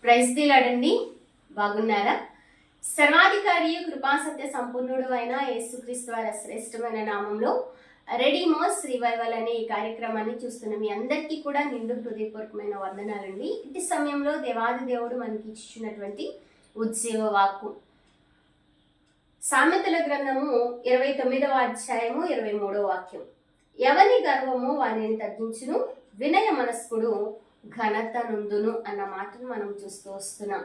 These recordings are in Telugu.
Praise the lord. బాగున్నారా? సర్వాధికారి కృపాసత్య సంపూర్ణుడు అయిన యేసుక్రీస్తు వారి శ్రేష్టమైన నామంలో రెడీమర్స్ రివైవల్ అనే ఈ కార్యక్రమాన్ని చూస్తున్న మీ అందరికీ కూడా నిండు హృదయపూర్వకమైన వందనాలండి. ఇట్టి సమయంలో దేవాది దేవుడు మనకి ఇచ్చినటువంటి ఉజ్జీవ వాక్కు సామెతల గ్రంథము 29వ అధ్యాయము 23వ వాక్యం. ఎవని గర్వము వానిని తగ్గించును, వినయ మనస్కుడు ఘనత నుండును అన్న మాటను మనం చూస్తూ వస్తున్నాం.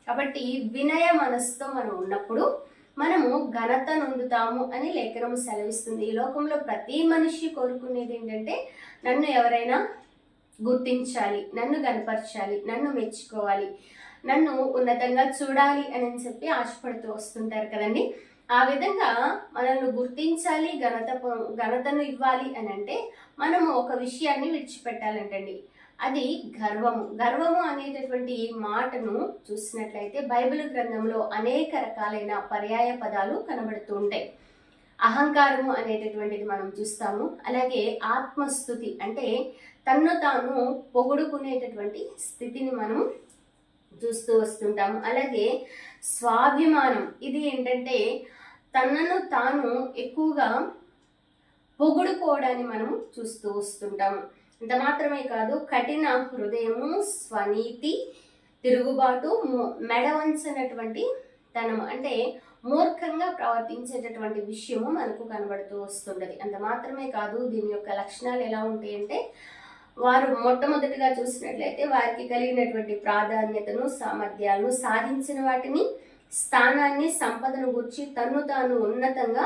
కాబట్టి వినయ మనస్సుతో మనం ఉన్నప్పుడు మనము ఘనత నొందుతాము అని లేఖనము సెలవిస్తుంది. ఈ లోకంలో ప్రతి మనిషి కోరుకునేది ఏంటంటే నన్ను ఎవరైనా గుర్తించాలి, నన్ను గనపరచాలి, నన్ను మెచ్చుకోవాలి, నన్ను ఉన్నతంగా చూడాలి అని చెప్పి ఆశపడుతూ వస్తుంటారు కదండి. ఆ విధంగా మనల్ని గుర్తించాలి, ఘనతను ఇవ్వాలి అని అంటే మనము ఒక విషయాన్ని విడిచిపెట్టాలంటండి. అది గర్వము అనేటటువంటి మాటను చూసినట్లయితే బైబిల్ గ్రంథంలో అనేక రకాలైన పర్యాయ పదాలు కనబడుతూ ఉంటాయి. అహంకారము అనేటటువంటిది మనం చూస్తాము. అలాగే ఆత్మస్థుతి అంటే తన్ను తాను పొగుడుకునేటటువంటి స్థితిని మనం చూస్తూ వస్తుంటాము. అలాగే స్వాభిమానం, ఇది ఏంటంటే తనను తాను ఎక్కువగా పొగుడుకోవడాన్ని మనము చూస్తూ వస్తుంటాము. అంత మాత్రమే కాదు, కఠిన హృదయము, స్వనీతి, తిరుగుబాటు, మెడవంచినటువంటి తనము అంటే మూర్ఖంగా ప్రవర్తించేటటువంటి విషయము మనకు కనబడుతూ వస్తుంటది. అంత మాత్రమే కాదు, దీని యొక్క లక్షణాలు ఎలా ఉంటాయంటే వారు మొట్టమొదటిగా చూసినట్లయితే వారికి కలిగినటువంటి ప్రాధాన్యతను, సామర్థ్యాలను, సాధించిన వాటిని, స్థానాన్ని, సంపదను గురించి తన్ను తాను ఉన్నతంగా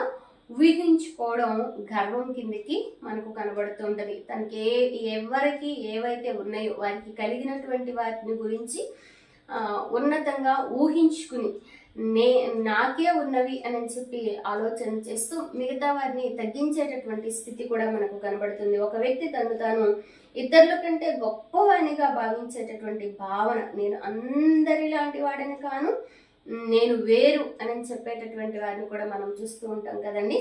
ఊహించుకోవడం గర్వం కిందకి మనకు కనబడుతుంటది. తనకి ఎవరికి ఏవైతే ఉన్నాయో వారికి కలిగినటువంటి వాటిని గురించి ఉన్నతంగా ఊహించుకుని నాకే ఉన్నవి అని చెప్పి ఆలోచన చేస్తూ మిగతా వారిని తగ్గించేటటువంటి స్థితి కూడా మనకు కనబడుతుంది. ఒక వ్యక్తి తను తాను ఇతరుల కంటే గొప్పవానిగా భావించేటటువంటి భావన, నేను అందరిలాంటి వాడిని కాను, నేను వేరు అని చెప్పేటటువంటి వారిని కూడా మనం చూస్తూ ఉంటాం కదండి.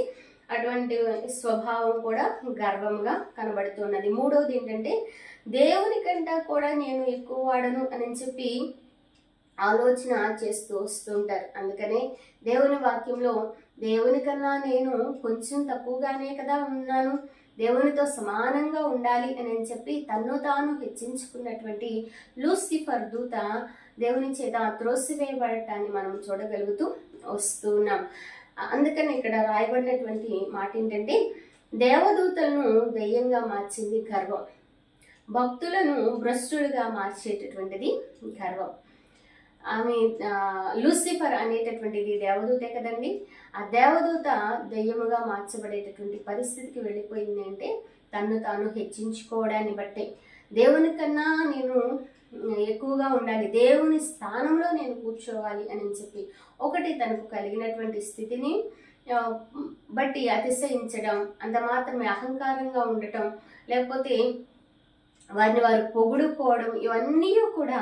అటువంటి స్వభావం కూడా గర్వంగా కనబడుతున్నది. మూడవది ఏంటంటే దేవుని కంటే కూడా నేను ఎక్కువ వాడను అని చెప్పి ఆలోచన చేస్తూ వస్తుంటారు. అందుకనే దేవుని వాక్యంలో దేవుని కన్నా నేను కొంచెం తక్కువగానే కదా ఉన్నాను, దేవునితో సమానంగా ఉండాలి అని చెప్పి తన్ను తాను హెచ్చించుకున్నటువంటి లూసిఫర్ దూత దేవుని చేత త్రోసివేయబడటాన్ని మనం చూడగలుగుతూ వస్తున్నాం. అందుకని ఇక్కడ రాయబడినటువంటి మాట ఏంటంటే దేవదూతలను దెయ్యంగా మార్చింది గర్వం, భక్తులను భ్రష్టులుగా మార్చేటటువంటిది గర్వం. ఆమె లూసిఫర్ అనేటటువంటిది దేవదూతే కదండి. ఆ దేవదూత దెయ్యముగా మార్చబడేటటువంటి పరిస్థితికి వెళ్ళిపోయింది అంటే తన్ను తాను హెచ్చించుకోవడాన్ని బట్టే. దేవుని కన్నా నేను ఎక్కువగా ఉండాలి, దేవుని స్థానంలో నేను కూర్చోవాలి అని చెప్పి ఒకటి తనకు కలిగినటువంటి స్థితిని బట్టి అతిశయించడం, అంత మాత్రమే అహంకారంగా ఉండటం, లేకపోతే వారిని వారు పొగుడుకోవడం, ఇవన్నీ కూడా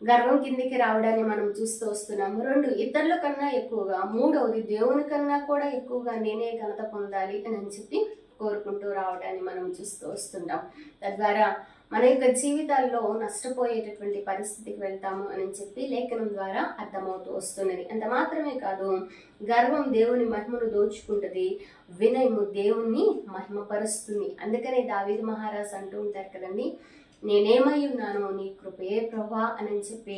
గర్వం కిందికి రావడాన్ని మనం చూస్తూ వస్తున్నాము. 2, ఇతరుల కన్నా ఎక్కువగా. 3వది దేవుని కన్నా కూడా ఎక్కువగా నేనే ఘనత పొందాలి అని చెప్పి కోరుకుంటూ రావడాన్ని మనం చూస్తూ వస్తుంటాం. తద్వారా మన యొక్క జీవితాల్లో నష్టపోయేటటువంటి పరిస్థితికి వెళ్తాము అని చెప్పి లేఖనం ద్వారా అర్థమవుతూ వస్తున్నది. అంత మాత్రమే కాదు, గర్వం దేవుని మహిమను దోచుకుంటుంది, వినయము దేవుణ్ణి మహిమపరుస్తుంది. అందుకనే దావీదు మహారాజు అంటూ ఉంటారు కదండి, నేనేమై ఉన్నాను నీ కృపే ప్రభా అని చెప్పి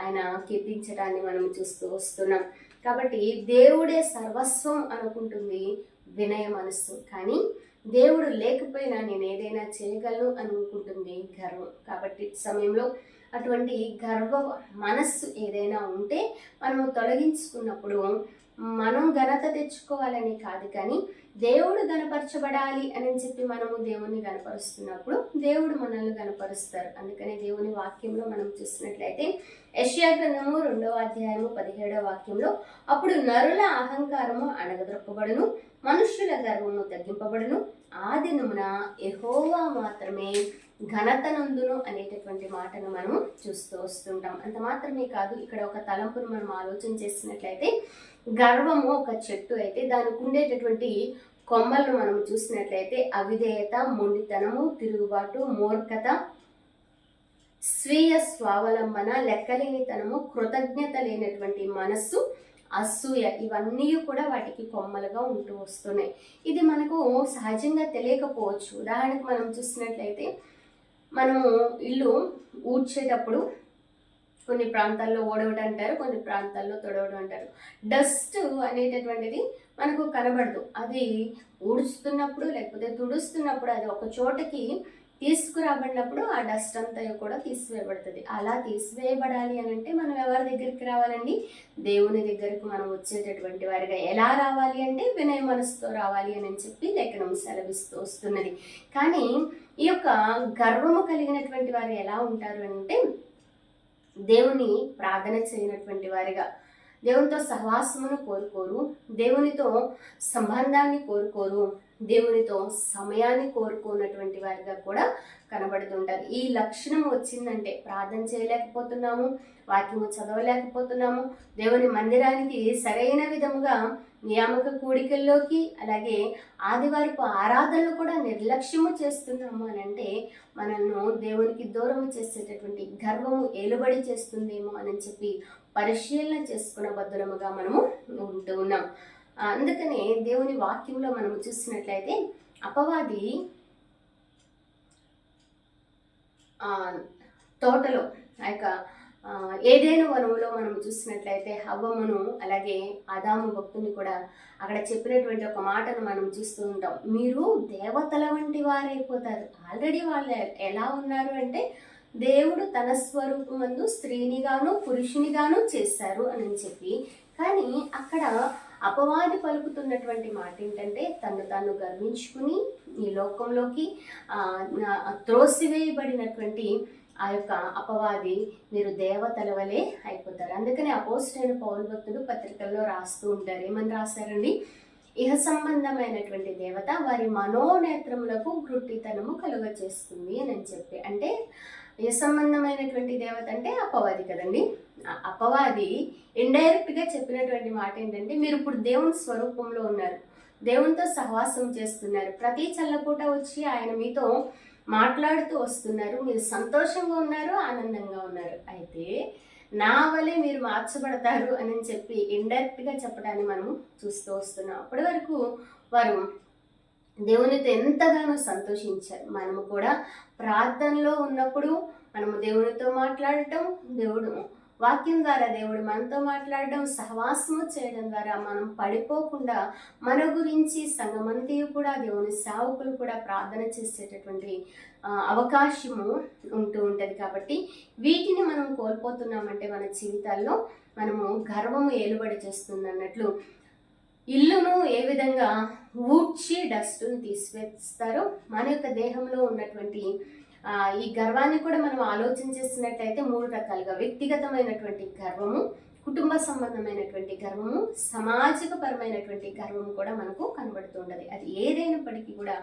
ఆయన కీర్తించడాన్ని మనం చూస్తూ వస్తున్నాం. కాబట్టి దేవుడే సర్వస్వం అనుకుంటుంది వినయ మనస్సు, కానీ దేవుడు లేకపోయినా నేను ఏదైనా చేయగలను అనుకుంటుంది గర్వం. కాబట్టి సమయంలో అటువంటి గర్వ మనస్సు ఏదైనా ఉంటే మనము తొలగించుకున్నప్పుడు మనం ఘనత తెచ్చుకోవాలని కాదు, కానీ దేవుడు గనపరచబడాలి అని చెప్పి మనము దేవుని గనపరుస్తున్నప్పుడు దేవుడు మనల్ని గనపరుస్తారు. అందుకనే దేవుని వాక్యంలో మనం చూసినట్లయితే యెషయా గ్రంథము 2వ అధ్యాయము 17వ వాక్యంలో అప్పుడు నరుల అహంకారము అణగదొక్కబడును, మనుష్యుల గర్వము తగ్గింపబడును, ఆ దినమున యెహోవా మాత్రమే ఘనత నందును అనేటటువంటి మాటను మనము చూస్తూ వస్తుంటాం. అంత మాత్రమే కాదు, ఇక్కడ ఒక తలంపును మనం ఆలోచన చేసినట్లయితే గర్వము ఒక చెట్టు అయితే దానికి ఉండేటటువంటి కొమ్మలను మనం చూసినట్లయితే అవిధేయత, మొండితనము, తిరుగుబాటు, మూర్ఖత, స్వీయ స్వావలంబన, లెక్కలేనితనము, కృతజ్ఞత లేనటువంటి మనస్సు, అసూయ, ఇవన్నీ కూడా వాటికి కొమ్మలుగా ఉంటూ వస్తున్నాయి. ఇది మనకు సహజంగా తెలియకపోవచ్చు. ఉదాహరణకు మనం చూసినట్లయితే మనము ఇల్లు ఊడ్చేటప్పుడు కొన్ని ప్రాంతాల్లో ఓడవడం అంటారు, కొన్ని ప్రాంతాల్లో తొడవడం అంటారు. డస్ట్ అనేటటువంటిది మనకు కనబడదు. అది ఊడుస్తున్నప్పుడు లేకపోతే తుడుస్తున్నప్పుడు అది ఒక చోటకి తీసుకురాబడినప్పుడు ఆ డస్ట్ అంతా కూడా తీసివేయబడుతుంది. అలా తీసివేయబడాలి అని అంటే మనం ఎవరి దగ్గరికి రావాలండి? దేవుని దగ్గరకు మనం వచ్చేటటువంటి వారిగా. ఎలా రావాలి అంటే వినయ మనసుతో రావాలి అని చెప్పి లేఖనం సెలవిస్తూ వస్తున్నది. కానీ ఈ యొక్క గర్వము కలిగినటువంటి వారు ఎలా ఉంటారు అంటే దేవుని ప్రార్థన చేయనటువంటి వారిగా, దేవునితో సహవాసమును కోరుకోరు, దేవునితో సంబంధాన్ని కోరుకోరు, దేవునితో సమయాన్ని కోరుకోనటువంటి వారిగా కూడా కనబడుతుంటారు. ఈ లక్షణం వచ్చిందంటే ప్రార్థన చేయలేకపోతున్నాము, వాక్యము చదవలేకపోతున్నాము, దేవుని మందిరానికి సరైన విధముగా నియామక కూడికల్లోకి అలాగే ఆదివారపు ఆరాధనలు కూడా నిర్లక్ష్యము చేస్తున్నాము అని అంటే మనల్ని దేవునికి దూరం చేసేటటువంటి గర్వము ఏలుబడి చేస్తుందేమో అని చెప్పి పరిశీలన చేసుకున్న బద్దులముగా మనము ఉంటూ ఉన్నాం. అందుకనే దేవుని వాక్యంలో మనము చూసినట్లయితే అపవాది తోటలో ఆ యొక్క ఏదైనా వనములో మనం చూసినట్లయితే హవ్వమును అలాగే ఆదాము భక్తుని కూడా అక్కడ చెప్పినటువంటి ఒక మాటను మనం చూస్తూ ఉంటాం. మీరు దేవతల వంటి వారైపోతారు. ఆల్రెడీ వాళ్ళు ఎలా ఉన్నారు అంటే దేవుడు తన స్వరూపమందు స్త్రీనిగాను పురుషునిగాను చేశారు అని చెప్పి, కానీ అక్కడ అపవాది పలుకుతున్నటువంటి మాట ఏంటంటే తను తాను గర్వించుకుని ఈ లోకంలోకి త్రోసివేయబడినటువంటి ఆ యొక్క అపవాది మీరు దేవతల వలె అయిపోతారు. అందుకని అపోస్తలుడైన పౌలు భక్తుడు పత్రికల్లో రాస్తూ ఉంటారు. ఏమని రాశారండి? ఇహ సంబంధమైనటువంటి దేవత వారి మనోనేత్రములకు గ్రుట్టితనము కలుగ చేస్తుంది అని చెప్పి, అంటే ఇహ సంబంధమైనటువంటి దేవత అంటే అపవాది కదండి. అపవాది ఇండైరెక్ట్ గా చెప్పినటువంటి మాట ఏంటంటే మీరు ఇప్పుడు దేవుని స్వరూపంలో ఉన్నారు, దేవునితో సహవాసం చేస్తున్నారు, ప్రతి చల్లపూట వచ్చి ఆయన మీతో మాట్లాడుతూ వస్తున్నారు, మీరు సంతోషంగా ఉన్నారు, ఆనందంగా ఉన్నారు. అయితే నా వలె మీరు మార్చబడతారు అని చెప్పి ఇండైరెక్ట్ గా చెప్పడాన్ని మనము చూస్తూ వస్తున్నాం. అప్పటి వరకు వారు దేవునితో ఎంతగానో సంతోషించారు. మనము కూడా ప్రార్థనలో ఉన్నప్పుడు మనము దేవునితో మాట్లాడటం, దేవుడు వాక్యం ద్వారా దేవుడు మనతో మాట్లాడడం, సహవాసము చేయడం ద్వారా మనం పడిపోకుండా మన గురించి సంఘమంతయు కూడా దేవుని సేవకులు కూడా ప్రార్థన చేసేటటువంటి అవకాశము ఉంటూ ఉంటుంది. కాబట్టి వీటిని మనం కోల్పోతున్నామంటే మన జీవితాల్లో మనము గర్వము ఏలుబడి చేస్తుంది అన్నట్లు ఇల్లును ఏ విధంగా ఊడ్చి డస్ట్ను తీసివేస్తారో మన యొక్క దేహంలో ఉన్నటువంటి ఈ గర్వాన్ని కూడా మనం ఆలోచన చేసినట్లయితే 3 రకాలుగా వ్యక్తిగతమైనటువంటి గర్వము, కుటుంబ సంబంధమైనటువంటి గర్వము, సామాజిక పరమైనటువంటి గర్వము కూడా మనకు కనబడుతుంటది. అది ఏదైనప్పటికీ కూడా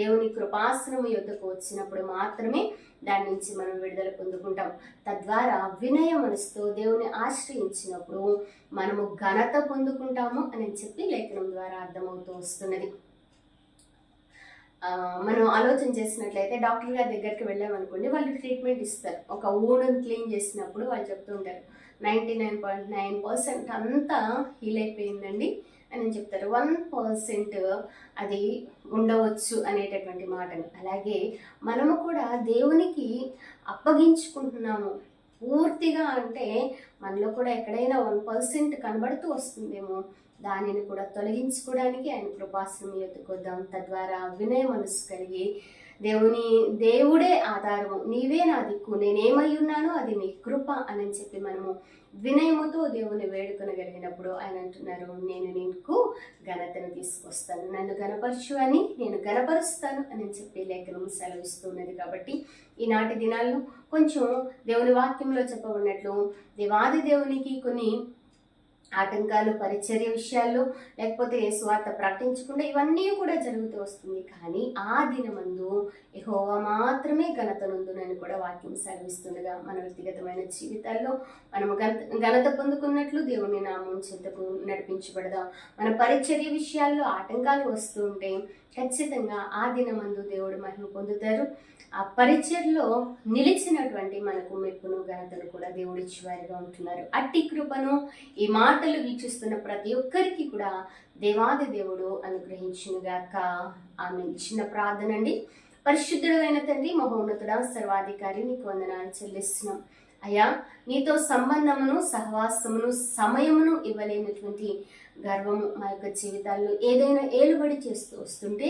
దేవుని కృపాసనము యొద్దకు వచ్చినప్పుడు మాత్రమే దాని నుంచి మనం విడుదల పొందుకుంటాం. తద్వారా వినయ మనసుతో దేవుని ఆశ్రయించినప్పుడు మనము ఘనత పొందుకుంటాము అని చెప్పి లేఖనం ద్వారా అర్థమవుతూ వస్తున్నది. మనం ఆలోచన చేసినట్లయితే డాక్టర్ గారి దగ్గరికి వెళ్ళామనుకోండి, వాళ్ళు ట్రీట్మెంట్ ఇస్తారు. ఒక ఊడును క్లీన్ చేసినప్పుడు వాళ్ళు చెప్తూ ఉంటారు 99.9% అంతా హీల్ అయిపోయిందండి అని చెప్తారు. 1% అది ఉండవచ్చు అనేటటువంటి మాటని. అలాగే మనము కూడా దేవునికి అప్పగించుకుంటున్నాము పూర్తిగా అంటే మనలో కూడా ఎక్కడైనా 1% కనబడుతూ వస్తుందేమో, దానిని కూడా తొలగించుకోవడానికి ఆయన కృపాసనం ఎత్తుకొద్దాం. తద్వారా వినయ మనసు కలిగి దేవుడే ఆధారము, నీవే నా దిక్కు, నేనేమై ఉన్నానో అది నీ కృప అని చెప్పి మనము వినయముతో దేవుని వేడుకొనగలిగినప్పుడు ఆయన అంటున్నారు, నేను నీకు ఘనతను తీసుకొస్తాను, నన్ను గణపరచు అని నేను గణపరుస్తాను అని చెప్పి లేఖనం సెలవిస్తున్నది. కాబట్టి ఈనాటి దినాల్లో కొంచెం దేవుని వాక్యంలో చెప్పబడినట్లు దేవాది దేవునికి కొన్ని ఆటంకాలు పరిచర్య విషయాల్లో లేకపోతే స్వార్థ ప్రకటించకుండా ఇవన్నీ కూడా జరుగుతూ వస్తుంది. కానీ ఆ దినమందు యెహోవా మాత్రమే ఘనతనందునని కూడా వాక్యం సెలవిస్తుండగా మన వ్యక్తిగతమైన జీవితాల్లో మనము ఘనత పొందుకున్నట్లు దేవుని నామం చెంతకు నడిపించబడదాం. మన పరిచర్య విషయాల్లో ఆటంకాలు వస్తూ ఉంటే ఖచ్చితంగా ఆ దినమందు దేవుడు మహిమ పొందుతారు. ఆ పరిచయలో నిలిచినటువంటి మనకు మెప్పును ఘనతను కూడా దేవుడిచ్చి వారిగా ఉంటున్నారు. అట్టి కృపను ఈ మాటలు వీక్షిస్తున్న ప్రతి ఒక్కరికి కూడా దేవాది దేవుడు అనుగ్రహించునుగాక. ఆమె చిన్న ప్రార్థన అండి. పరిశుద్ధుడైన తండ్రి, మహోన్నతుడా, సర్వాధికారి, నీకు వందనాలు చెల్లిస్తున్నాం. అయ్యా, నీతో సంబంధమును, సహవాసమును, సమయమును ఇవ్వలేనటువంటి గర్వము మా యొక్క జీవితాల్లో ఏదైనా ఏలుబడి చేస్తూ వస్తుంటే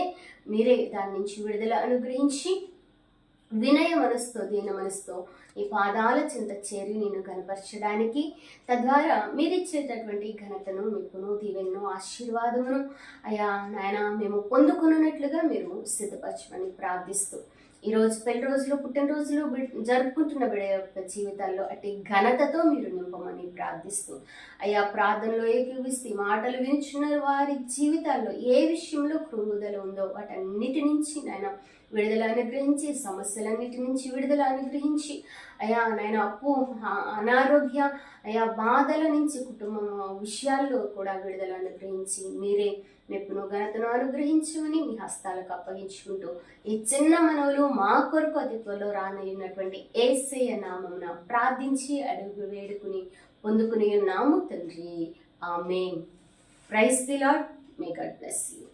మీరే దాని నుంచి విడుదల అనుగ్రహించి వినయ మనసుతో, దీన మనసుతో ఈ పాదాల చింత చేరి నేను కనపరచడానికి, తద్వారా మీరిచ్చేటటువంటి ఘనతను, మెప్పును, దీవెను, ఆశీర్వాదమును అయా నాయన మేము పొందుకున్నట్లుగా మీరు సిద్ధపరచమని ప్రార్థిస్తూ, ఈరోజు పెళ్లి రోజులు, పుట్టినరోజులు జరుపుకుంటున్న బిడ్డ యొక్క జీవితాల్లో అట్టి ఘనతతో మీరు నింపమని ప్రార్థిస్తూ, అయ్యా ప్రార్థనలో ఏకీవిస్తూ మాటలు వింటున్న వారి జీవితాల్లో ఏ విషయంలో కృంగుదల ఉందో వాటన్నిటి నుంచి నాయన విడుదల అనుగ్రహించి, సమస్యలన్నిటి నుంచి విడుదల అనుగ్రహించి, అయా నాయన అప్పు, అనారోగ్య, అయా బాధల నుంచి కుటుంబం విషయాల్లో కూడా విడుదల అనుగ్రహించి మీరే మెప్పును ఘనతను అనుగ్రహించమని మీ హస్తాలకు అప్పగించుకుంటూ ఈ చిన్న మనవులు మా కొరకు అతి త్వరలో రానయ్యున్నటువంటి యేసయ్య నామమున ప్రార్థించి అడుగు వేడుకుని పొందుకుని ఉన్నాము తండ్రి. Amen. Praise the lord. May God bless you.